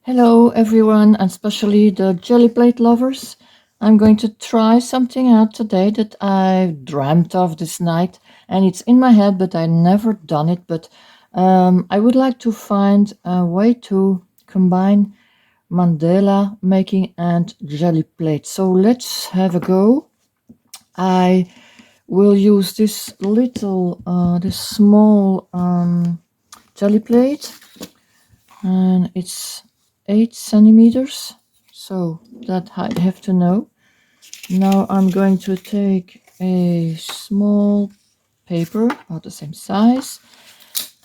Hello everyone, and especially the jelly plate lovers. I'm going to try something out today that I dreamt of this night, and it's in my head, but I never done it. But I would like to find a way to combine mandala making and jelly plate. So let's have a go. I will use this this small jelly plate, and it's 8 centimeters, so that I have to know. Now I'm going to take a small paper about the same size,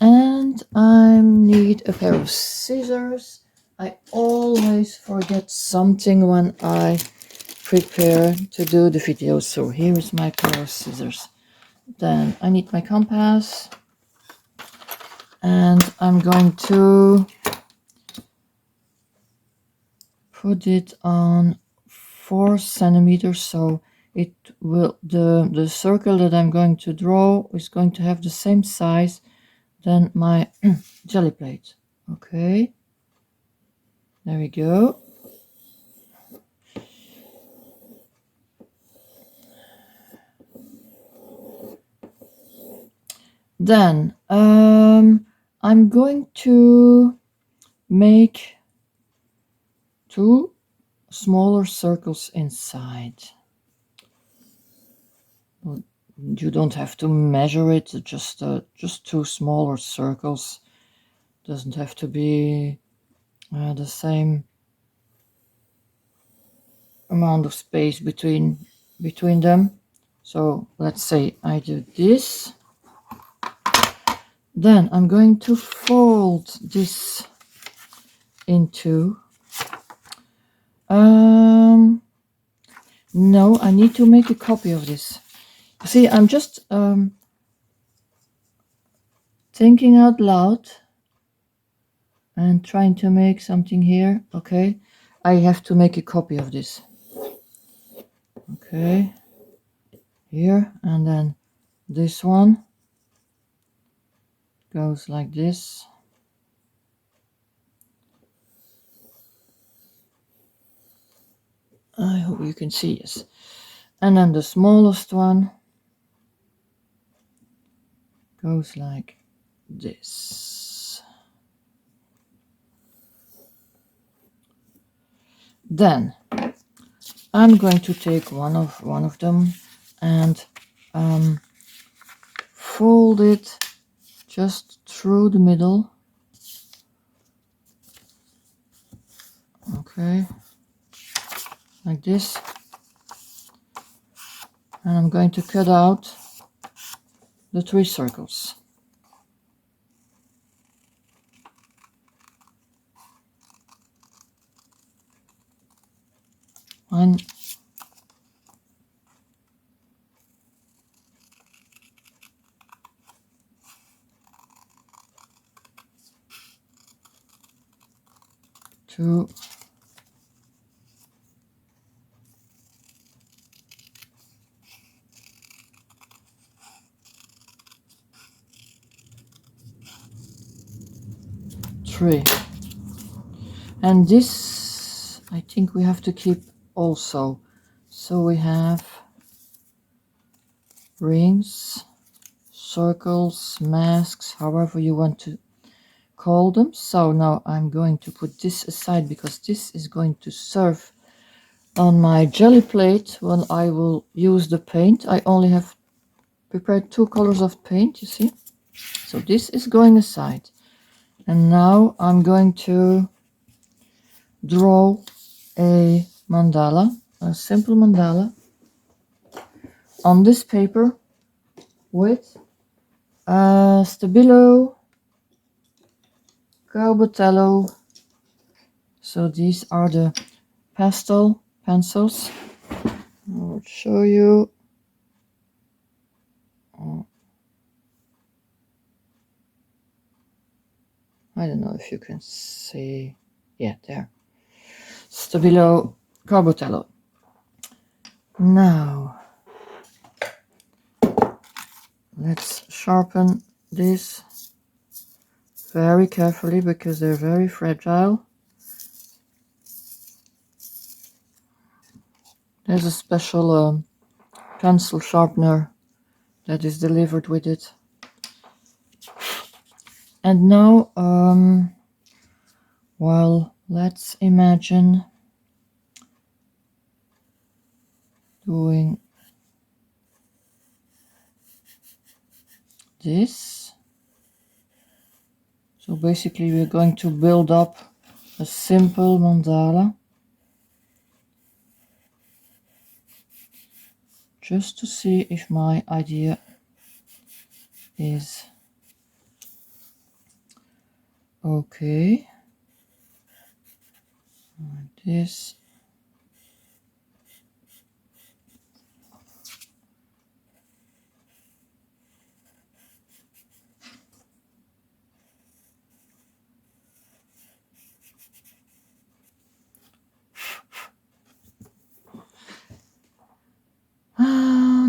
and I need a pair of scissors. I always forget something when I prepare to do the video, so here is my pair of scissors. Then I need my compass, and I'm going to put it on 4 centimeters, so it will the circle that I'm going to draw is going to have the same size than my jelly plate. Okay, there we go. Then I'm going to make 2 smaller circles inside. You don't have to measure it, just 2 smaller circles. Doesn't have to be the same amount of space between them. So let's say I do this. Then I'm going to fold this into no, I need to make a copy of this. See, I'm just thinking out loud and trying to make something here. Okay, I have to make a copy of this. Okay, here, and then this one goes like this. I hope you can see this. And then the smallest one goes like this. Then I'm going to take one of them and fold it just through the middle. Okay, like this. And I'm going to cut out the 3 circles. One, two, three. And this I think we have to keep also. So we have rings, circles, masks, however you want to call them. So now I'm going to put this aside because this is going to serve on my jelly plate when I will use the paint. I only have prepared 2 colors of paint, you see. So this is going aside. And now I'm going to draw a mandala, a simple mandala, on this paper with Stabilo, Carbatello. So these are the pastel pencils. I'll show you. I don't know if you can see. Yeah, there. Stabilo, Carbatello. Now let's sharpen this very carefully because they're very fragile. There's a special pencil sharpener that is delivered with it. And now, well, let's imagine doing this. So basically we're going to build up a simple mandala just to see if my idea is okay. Like this.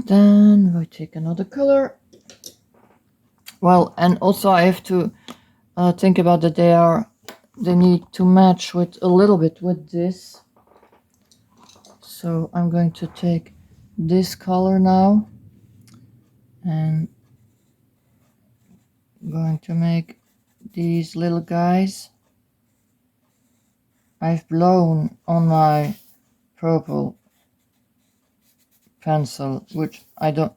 Then we take another color. Well, and also I have to think about that they need to match with a little bit with this. So I'm going to take this color now and I'm going to make these little guys. I've blown on my purple pencil, which I don't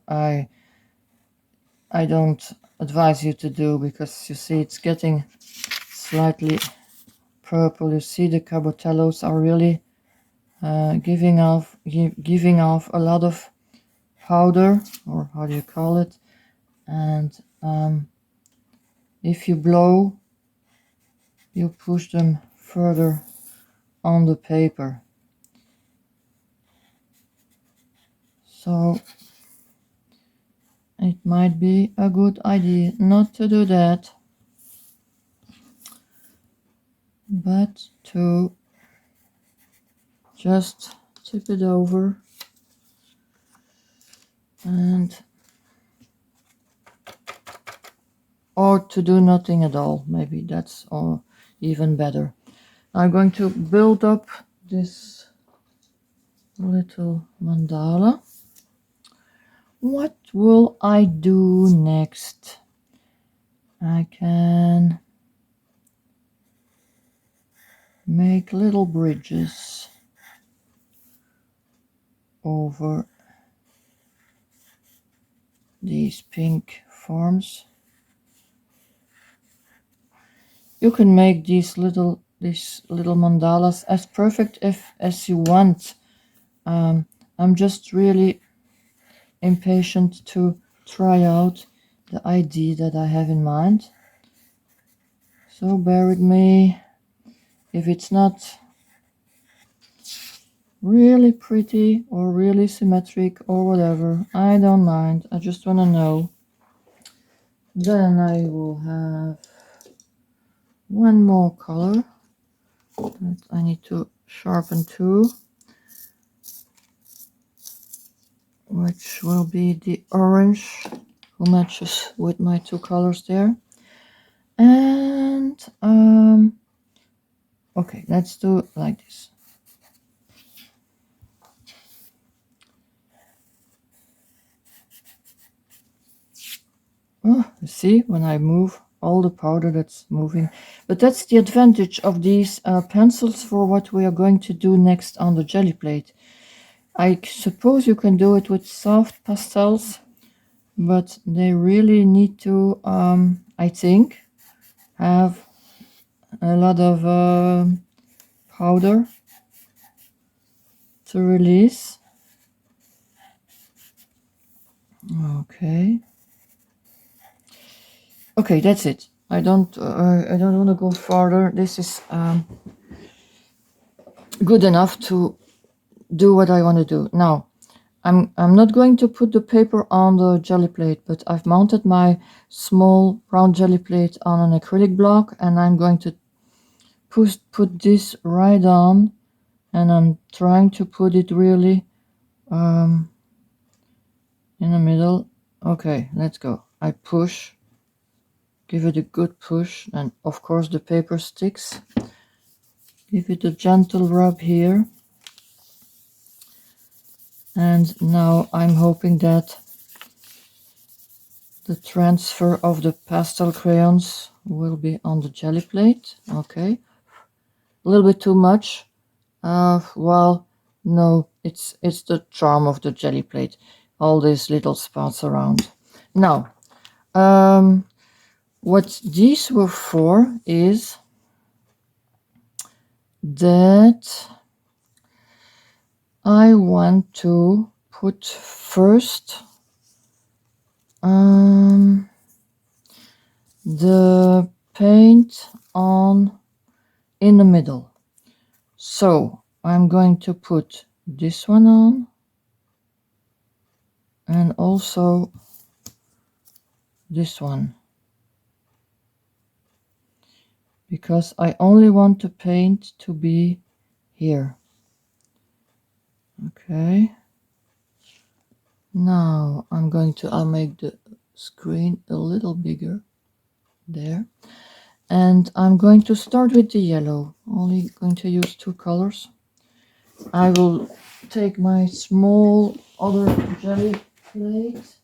advise you to do, because you see it's getting slightly purple. You see the Cabotellos are really giving off a lot of powder, or how do you call it, and if you blow, you push them further on the paper. So it might be a good idea not to do that, but to just tip it over and or to do nothing at all. Maybe that's even better. I'm going to build up this little mandala. What will I do next? I can make little bridges over these pink forms. You can make these little mandalas as perfect as you want. I'm just really impatient to try out the idea that I have in mind. So bear with me. If it's not really pretty or really symmetric or whatever, I don't mind. I just want to know. Then I will have one more color that I need to sharpen too, which will be the orange, who matches with my two colors there. And okay, let's do it like this. Oh, you see, when I move all the powder, that's moving. But that's the advantage of these pencils for what we are going to do next on the jelly plate. I suppose you can do it with soft pastels, but they really need to, I think, have a lot of powder to release. Okay, that's it. I don't want to go further. This is good enough to do what I want to do. Now, I'm not going to put the paper on the jelly plate, but I've mounted my small round jelly plate on an acrylic block, and I'm going to put this right on, and I'm trying to put it really in the middle. Okay, let's go. I push, give it a good push, and of course the paper sticks. Give it a gentle rub here. And now I'm hoping that the transfer of the pastel crayons will be on the jelly plate. Okay, a little bit too much. Well, no, it's the charm of the jelly plate. All these little spots around. Now, what these were for is that I want to put first the paint on in the middle. So I'm going to put this one on and also this one, because I only want the paint to be here. Okay, now I'll make the screen a little bigger there, and I'm going to start with the yellow. Only going to use 2 colors. I will take my small other jelly plate.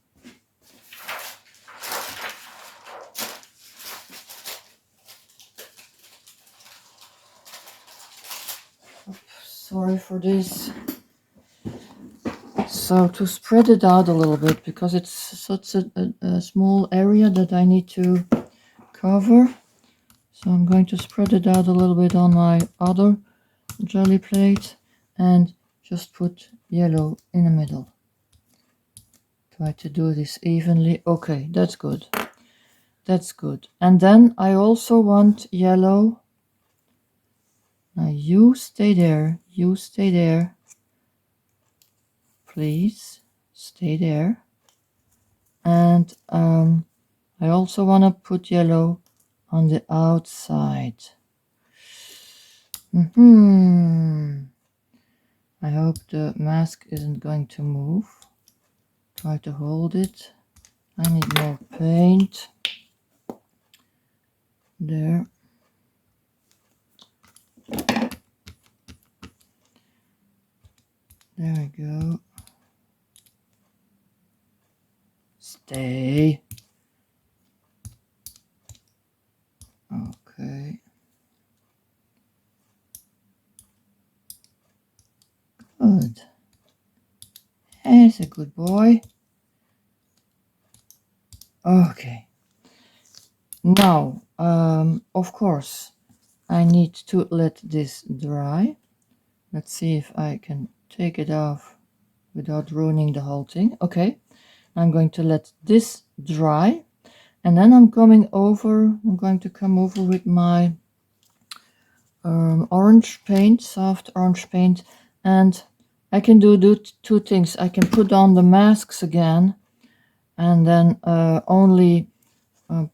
Sorry for this. So to spread it out a little bit, because it's such a small area that I need to cover. So I'm going to spread it out a little bit on my other jelly plate and just put yellow in the middle. Try to do this evenly. Okay, that's good. That's good. And then I also want yellow. Now you stay there. You stay there. Please stay there. And I also want to put yellow on the outside. I hope the mask isn't going to move. Try to hold it. I need more paint. There. There we go. Stay. Okay. Good. He's a good boy. Okay. Now, of course, I need to let this dry. Let's see if I can take it off without ruining the whole thing. Okay. I'm going to let this dry, and then I'm going to come over with my orange paint, soft orange paint, and I can do 2 things. I can put on the masks again and then only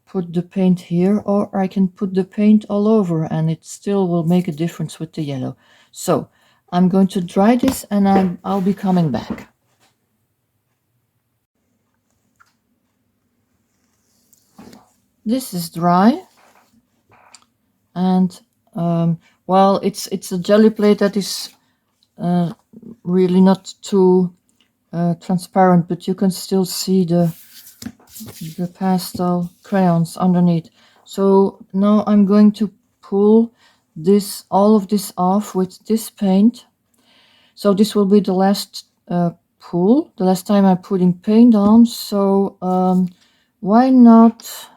put the paint here, or I can put the paint all over and it still will make a difference with the yellow. So I'm going to dry this and I'll be coming back. This is dry, and well, it's a jelly plate that is really not too transparent, but you can still see the pastel crayons underneath. So now I'm going to pull all of this off with this paint. So this will be the last pull, the last time I'm putting paint on. So why not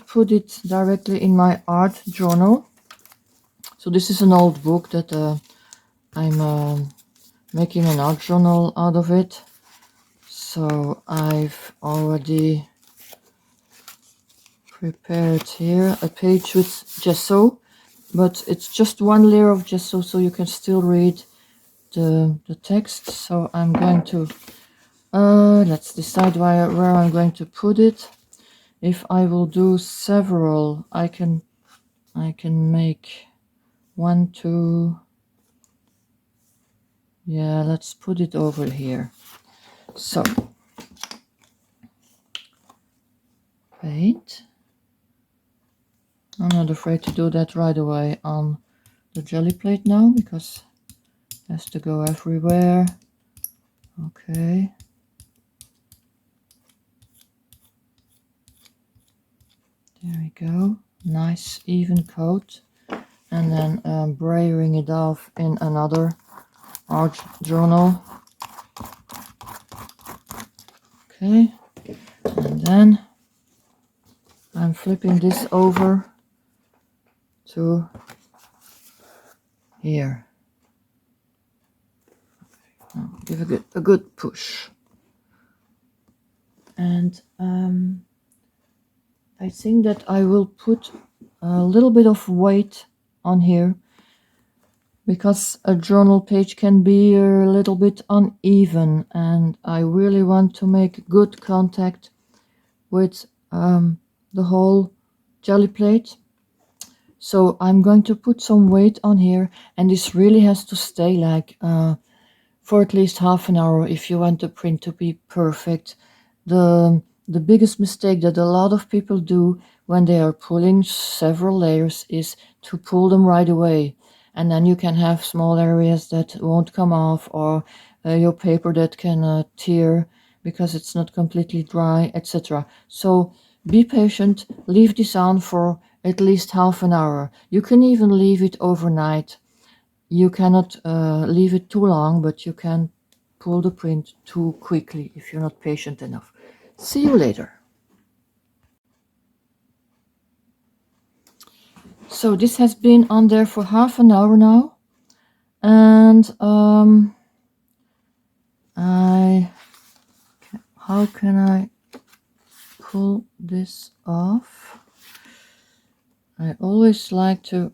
put it directly in my art journal? So this is an old book that I'm making an art journal out of it. So I've already prepared here a page with gesso, but it's just 1 layer of gesso, so you can still read the text. So I'm going to let's decide where I'm going to put it. If I will do several, I can make 1, 2. Yeah, let's put it over here. So paint. I'm not afraid to do that right away on the jelly plate now, because it has to go everywhere. Okay. There we go. Nice even coat. And then brayering it off in another art journal. Okay. And then I'm flipping this over to here. Now give a good push. And I think that I will put a little bit of weight on here, because a journal page can be a little bit uneven, and I really want to make good contact with the whole jelly plate. So I'm going to put some weight on here, and this really has to stay like for at least half an hour if you want the print to be perfect. The biggest mistake that a lot of people do when they are pulling several layers is to pull them right away, and then you can have small areas that won't come off, or your paper that can tear because it's not completely dry, etc. So be patient, leave this on for at least half an hour. You can even leave it overnight. You cannot leave it too long, but you can pull the print too quickly if you're not patient enough. See you later. So this has been on there for half an hour now, and how can I pull this off? I always like to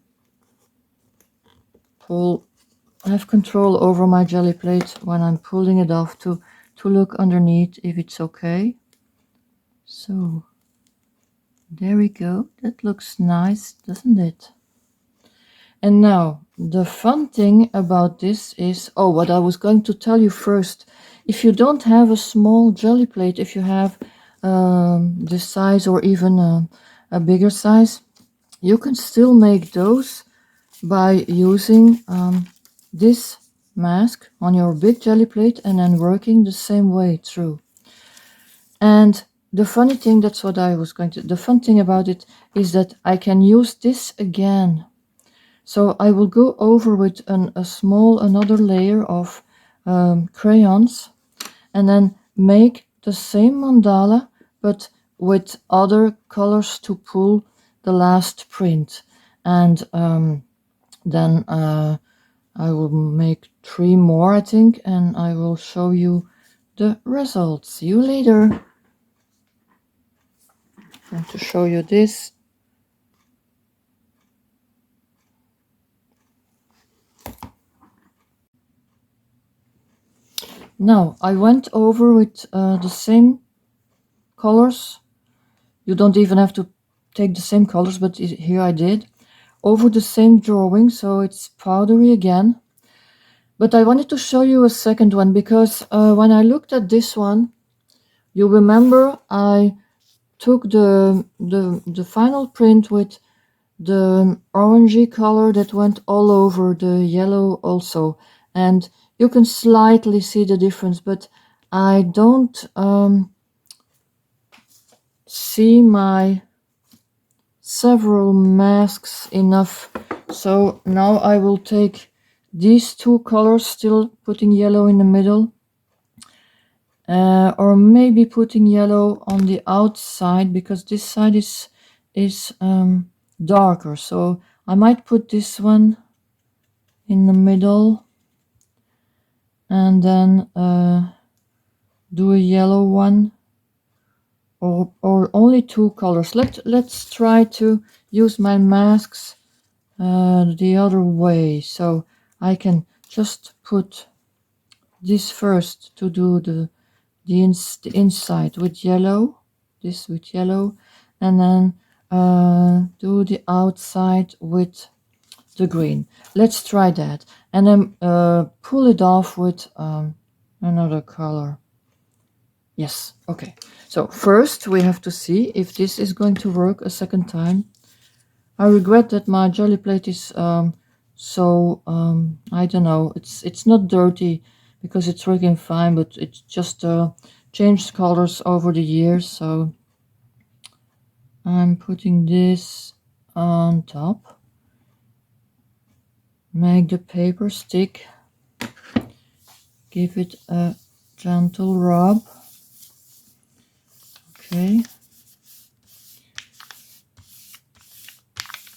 have control over my jelly plate when I'm pulling it off, to look underneath if it's okay. So there we go. That looks nice, doesn't it? And now the fun thing about this is, oh, what I was going to tell you first, if you don't have a small jelly plate, if you have this size or even a bigger size, you can still make those by using this mask on your big jelly plate and then working the same way through. And the funny thing, that's what I was going to, the fun thing about it is that I can use this again. So I will go over with another layer of crayons, and then make the same mandala, but with other colors to pull the last print. And then I will make 3 more, I think, and I will show you the results. See you later. I'm going to show you this. Now I went over with the same colors. You don't even have to take the same colors, but here I did, over the same drawing, so it's powdery again. But I wanted to show you a second one, because when I looked at this one, you remember I took the final print with the orangey color that went all over the yellow also, and you can slightly see the difference, but I don't see my several masks enough. So now I will take these 2 colors, still putting yellow in the middle, or maybe putting yellow on the outside, because this side is darker. So I might put this one in the middle, and then do a yellow one, or only 2 colors. Let's try to use my masks the other way. So I can just put this first to do the inside with yellow, this with yellow, and then do the outside with the green. Let's try that, and then pull it off with another color. Yes, okay. So first we have to see if this is going to work a second time. I regret that my jelly plate is I don't know, it's not dirty, because it's working fine, but it's just changed colors over the years. So I'm putting this on top. Make the paper stick. Give it a gentle rub. Okay.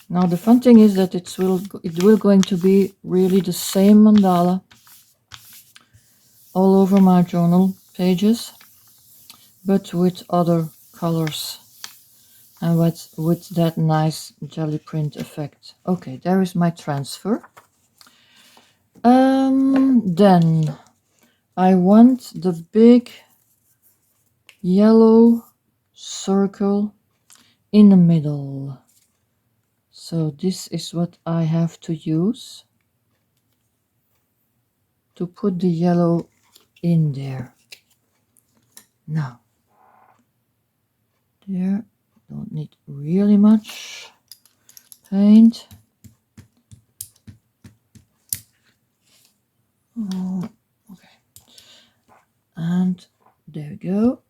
Now the fun thing is that it will going to be really the same mandala all over my journal pages, but with other colors and with that nice jelly print effect. Okay, there is my transfer. Then I want the big yellow circle in the middle. So this is what I have to use to put the yellow in there. Now, there, don't need really much paint. Oh, okay. And there we go.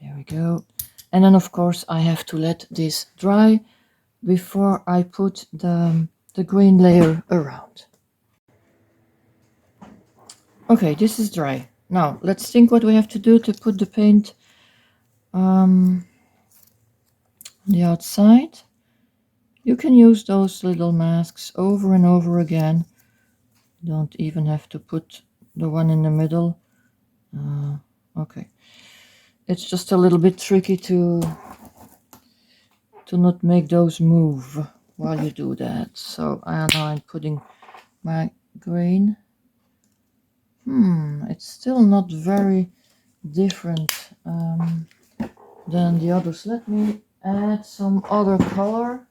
There we go. And then of course I have to let this dry before I put the green layer around. Okay, this is dry. Now let's think what we have to do to put the paint on the outside. You can use those little masks over and over again. Don't even have to put the one in the middle. Okay, it's just a little bit tricky to not make those move while you do that. So now I'm putting my green. It's still not very different than the others. Let me add some other color.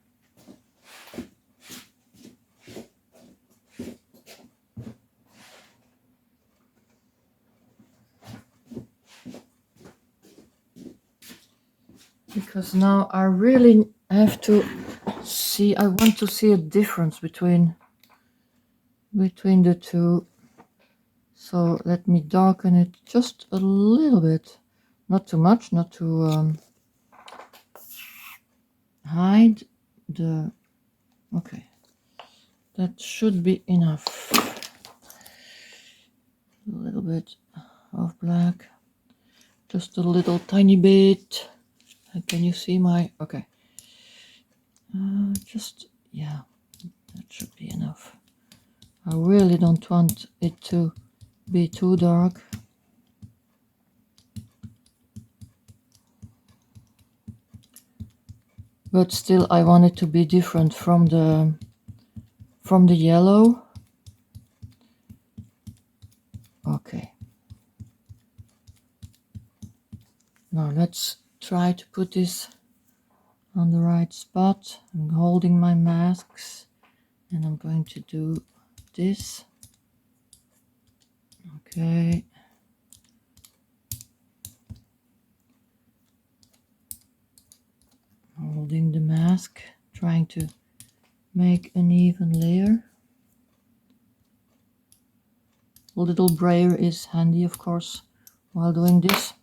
Because now I really have to see, I want to see a difference between the two. So let me darken it just a little bit. Not too much, not to hide the... Okay. That should be enough. A little bit of black. Just a little tiny bit. Can you see my... Okay. Just, yeah, that should be enough. I really don't want it to be too dark. But still I want it to be different from the yellow. Okay. Now let's try to put this on the right spot. I'm holding my masks and I'm going to do this. Okay. Holding the mask, trying to make an even layer. A little brayer is handy, of course, while doing this.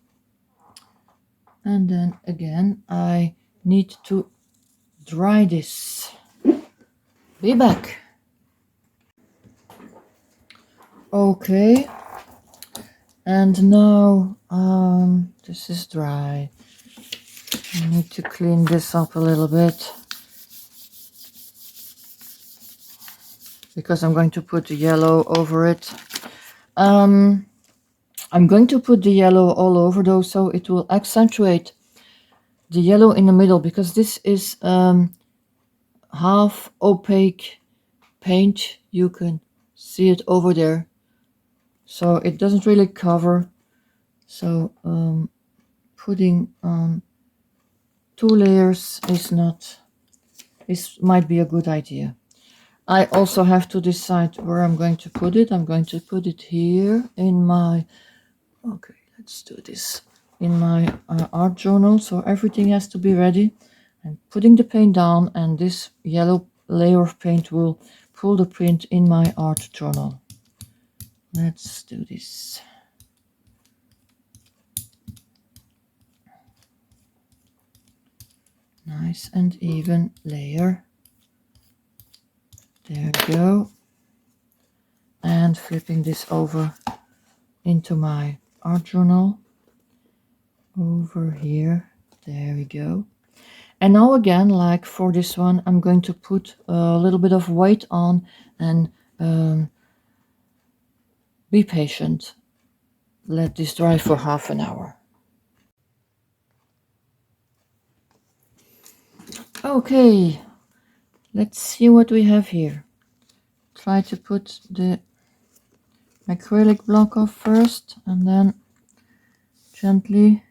And then again, I need to dry this. Be back. Okay. And now this is dry. I need to clean this up a little bit because I'm going to put the yellow over it. I'm going to put the yellow all over though, so it will accentuate the yellow in the middle, because this is half opaque paint. You can see it over there, so it doesn't really cover. So putting on 2 layers might be a good idea. I also have to decide where I'm going to put it. I'm going to put it here in my... Okay, let's do this. in my art journal, so everything has to be ready. I'm putting the paint down, and this yellow layer of paint will pull the print in my art journal. Let's do this. Nice and even layer. There we go. And flipping this over into my art journal. Over here. There we go. And now again, like for this one, I'm going to put a little bit of weight on and be patient. Let this dry for half an hour. Okay, let's see what we have here. Try to put the acrylic block off first and then gently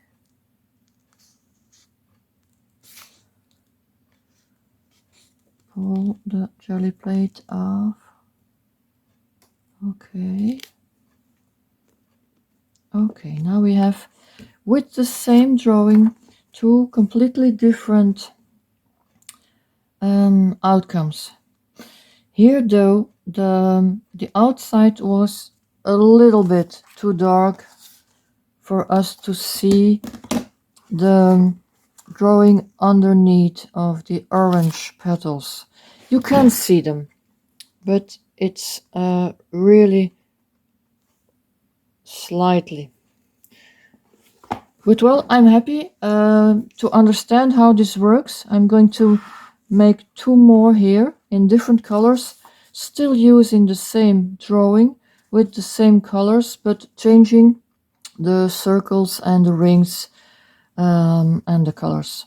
pull the jelly plate off. Okay, now we have, with the same drawing, two completely different outcomes. Here though, the outside was a little bit too dark for us to see the drawing underneath of the orange petals. You can see them, but it's really slightly. But well, I'm happy to understand how this works. I'm going to make two more here in different colors, still using the same drawing with the same colors, but changing the circles and the rings and the colors.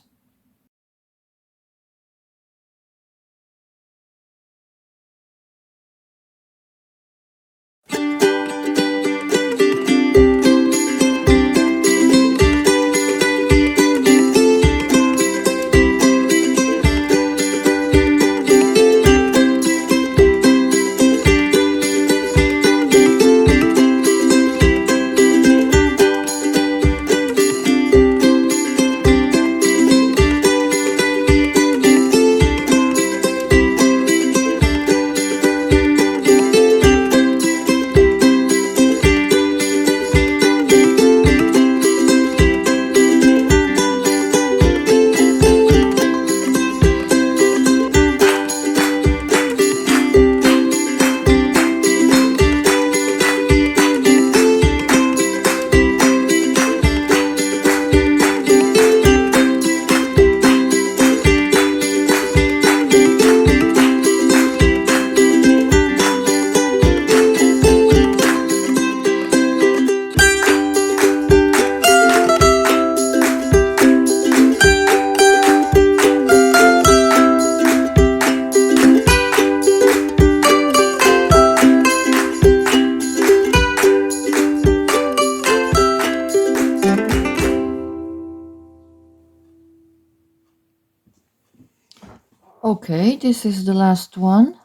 Okay, this is the last one.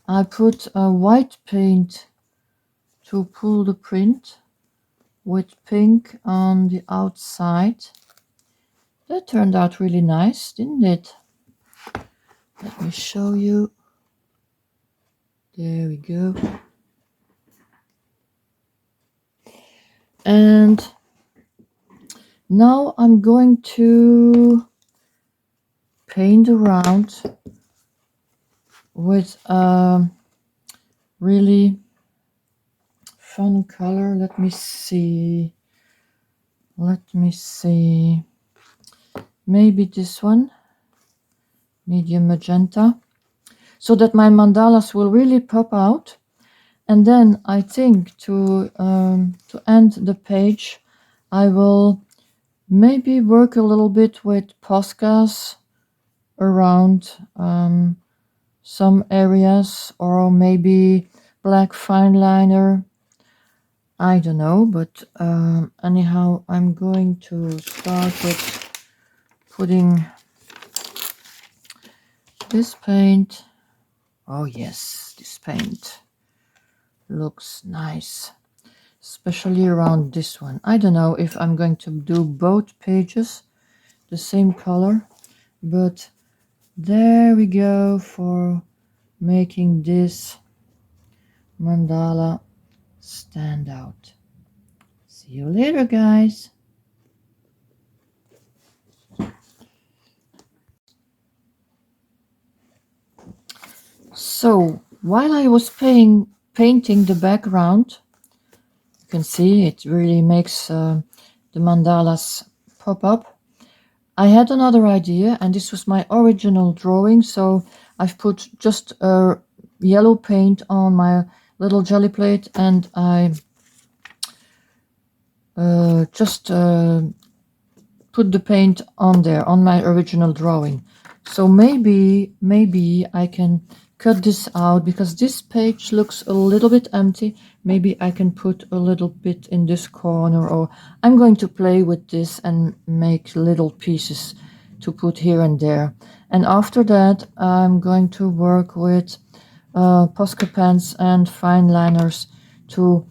I put a white paint to pull the print with pink on the outside. That turned out really nice, didn't it? Let me show you. There we go. And now I'm going to paint around with a really fun color. Let me see. Maybe this one, medium magenta, so that my mandalas will really pop out. And then I think to end the page, I will maybe work a little bit with Poscas around some areas, or maybe black fine liner. I don't know, but anyhow, I'm going to start with putting this paint. Oh yes, this paint looks nice. especially around this one. I don't know if I'm going to do both pages the same color, but there we go for making this mandala stand out. See you later, guys. So while I was painting the background, you can see it really makes the mandalas pop up. I had another idea, and this was my original drawing, so I've put just yellow paint on my little jelly plate, and I just put the paint on there on my original drawing. So maybe I can cut this out, because this page looks a little bit empty. Maybe I can put a little bit in this corner, or I'm going to play with this and make little pieces to put here and there. And after that, I'm going to work with Posca pens and fine liners to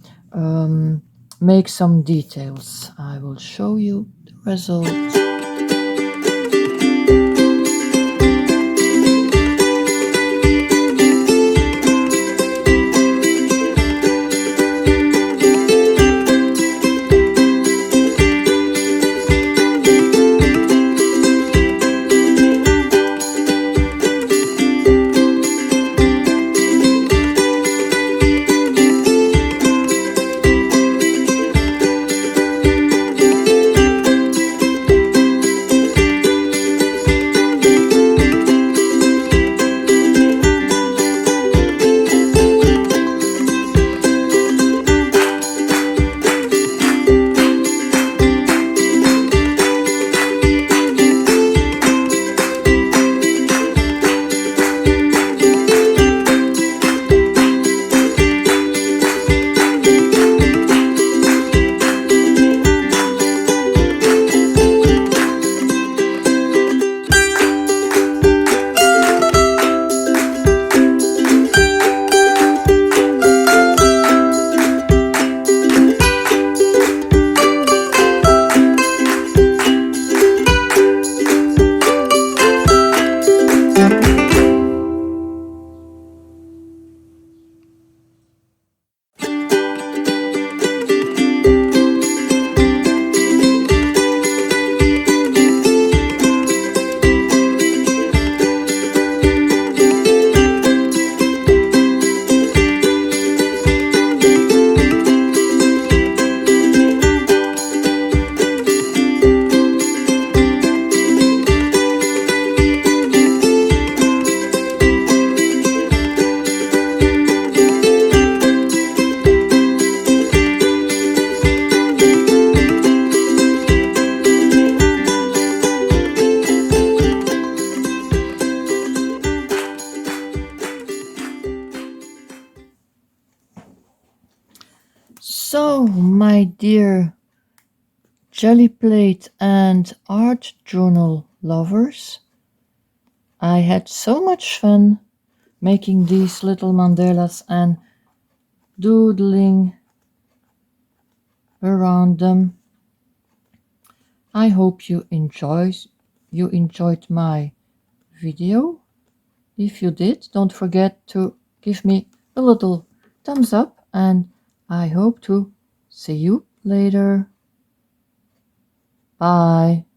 make some details. I will show you the result. So, my dear jelly plate and art journal lovers, I had so much fun making these little mandalas and doodling around them. I hope you enjoyed my video. If you did, don't forget to give me a little thumbs up, and I hope to see you later. Bye.